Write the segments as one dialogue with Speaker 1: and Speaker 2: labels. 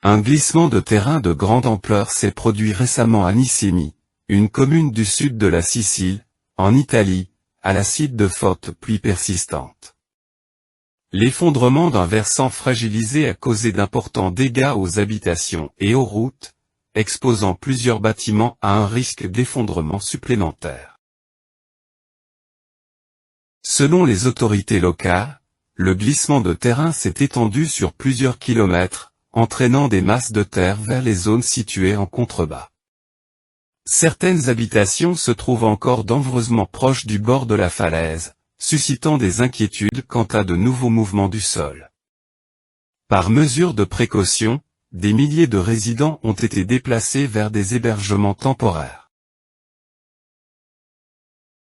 Speaker 1: Un glissement de terrain de grande ampleur s'est produit récemment à Nicénie, une commune du sud de la Sicile, en Italie, à la suite de fortes pluies persistantes. L'effondrement d'un versant fragilisé a causé d'importants dégâts aux habitations et aux routes, exposant plusieurs bâtiments à un risque d'effondrement supplémentaire. Selon les autorités locales, le glissement de terrain s'est étendu sur plusieurs kilomètres, entraînant des masses de terre vers les zones situées en contrebas. Certaines habitations se trouvent encore dangereusement proches du bord de la falaise, suscitant des inquiétudes quant à de nouveaux mouvements du sol. Par mesure de précaution, des milliers de résidents ont été déplacés vers des hébergements temporaires.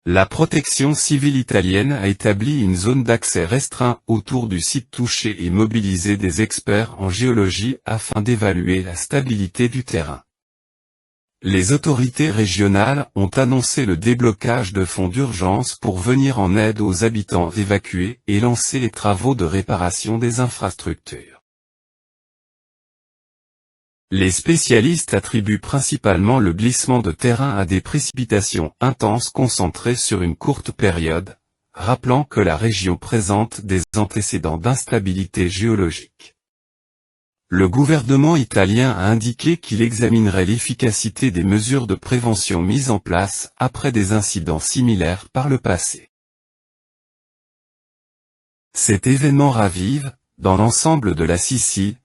Speaker 1: La protection civile italienne a établi une zone d'accès restreint autour du site touché et mobilisé des experts en géologie afin d'évaluer la stabilité du terrain. Les autorités régionales ont annoncé le déblocage de fonds d'urgence pour venir en aide aux habitants évacués et lancer les travaux de réparation des infrastructures. Les spécialistes attribuent principalement le glissement de terrain à des précipitations intenses concentrées sur une courte période, rappelant que la région présente des antécédents d'instabilité géologique. Le gouvernement italien a indiqué qu'il examinerait l'efficacité des mesures de prévention mises en place après des incidents similaires par le passé. Cet événement ravive, dans l'ensemble de la Sicile,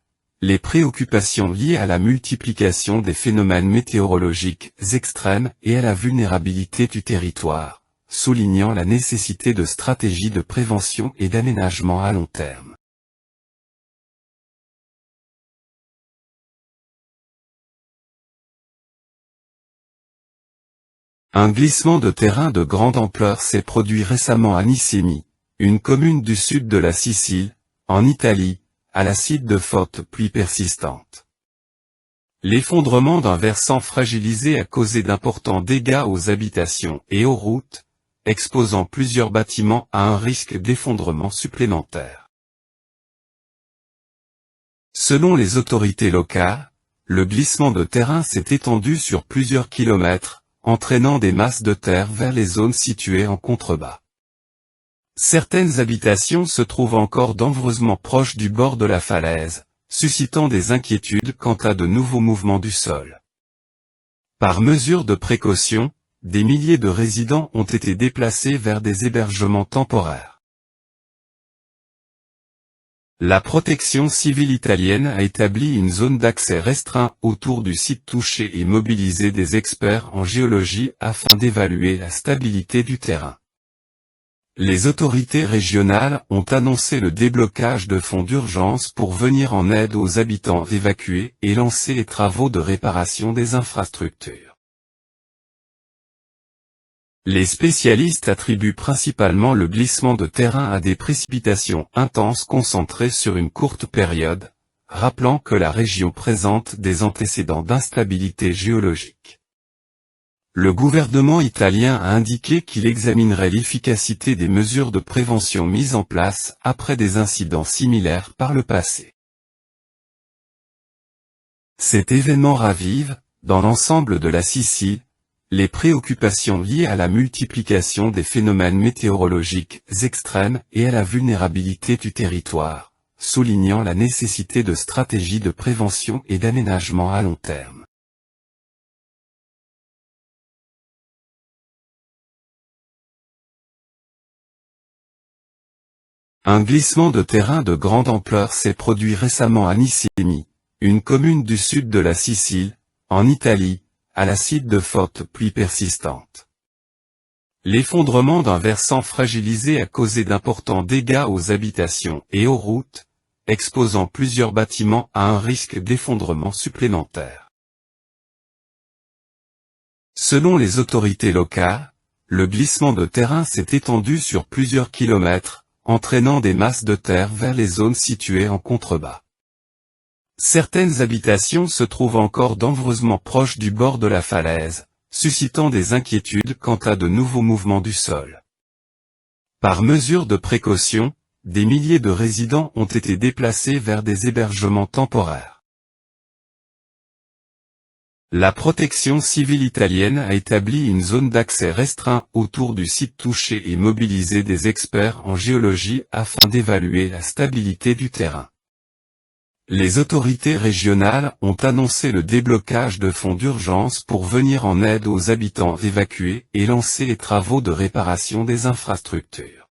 Speaker 1: les préoccupations liées à la multiplication des phénomènes météorologiques extrêmes et à la vulnérabilité du territoire, soulignant la nécessité de stratégies de prévention et d'aménagement à long terme. Un glissement de terrain de grande ampleur s'est produit récemment à Nicénie, une commune du sud de la Sicile, en Italie, à la suite de fortes pluies persistantes. L'effondrement d'un versant fragilisé a causé d'importants dégâts aux habitations et aux routes, exposant plusieurs bâtiments à un risque d'effondrement supplémentaire. Selon les autorités locales, le glissement de terrain s'est étendu sur plusieurs kilomètres, entraînant des masses de terre vers les zones situées en contrebas. Certaines habitations se trouvent encore dangereusement proches du bord de la falaise, suscitant des inquiétudes quant à de nouveaux mouvements du sol. Par mesure de précaution, des milliers de résidents ont été déplacés vers des hébergements temporaires. La protection civile italienne a établi une zone d'accès restreint autour du site touché et mobilisé des experts en géologie afin d'évaluer la stabilité du terrain. Les autorités régionales ont annoncé le déblocage de fonds d'urgence pour venir en aide aux habitants évacués et lancer les travaux de réparation des infrastructures. Les spécialistes attribuent principalement le glissement de terrain à des précipitations intenses concentrées sur une courte période, rappelant que la région présente des antécédents d'instabilité géologique. Le gouvernement italien a indiqué qu'il examinerait l'efficacité des mesures de prévention mises en place après des incidents similaires par le passé. Cet événement ravive, dans l'ensemble de la Sicile, les préoccupations liées à la multiplication des phénomènes météorologiques extrêmes et à la vulnérabilité du territoire, soulignant la nécessité de stratégies de prévention et d'aménagement à long terme. Un glissement de terrain de grande ampleur s'est produit récemment à Nicénie, une commune du sud de la Sicile, en Italie, à la suite de fortes pluies persistantes. L'effondrement d'un versant fragilisé a causé d'importants dégâts aux habitations et aux routes, exposant plusieurs bâtiments à un risque d'effondrement supplémentaire. Selon les autorités locales, le glissement de terrain s'est étendu sur plusieurs kilomètres, entraînant des masses de terre vers les zones situées en contrebas. Certaines habitations se trouvent encore dangereusement proches du bord de la falaise, suscitant des inquiétudes quant à de nouveaux mouvements du sol. Par mesure de précaution, des milliers de résidents ont été déplacés vers des hébergements temporaires. La protection civile italienne a établi une zone d'accès restreint autour du site touché et mobilisé des experts en géologie afin d'évaluer la stabilité du terrain. Les autorités régionales ont annoncé le déblocage de fonds d'urgence pour venir en aide aux habitants évacués et lancer les travaux de réparation des infrastructures.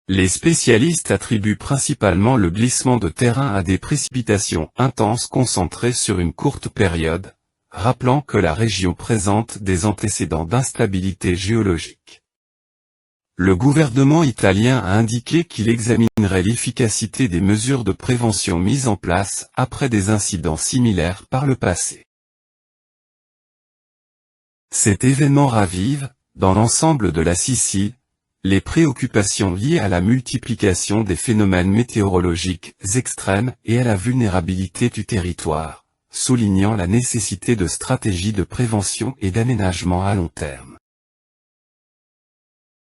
Speaker 1: Les spécialistes attribuent principalement le glissement de terrain à des précipitations intenses concentrées sur une courte période, rappelant que la région présente des antécédents d'instabilité géologique. Le gouvernement italien a indiqué qu'il examinerait l'efficacité des mesures de prévention mises en place après des incidents similaires par le passé. Cet événement ravive, dans l'ensemble de la Sicile, les préoccupations liées à la multiplication des phénomènes météorologiques extrêmes et à la vulnérabilité du territoire, soulignant la nécessité de stratégies de prévention et d'aménagement à long terme.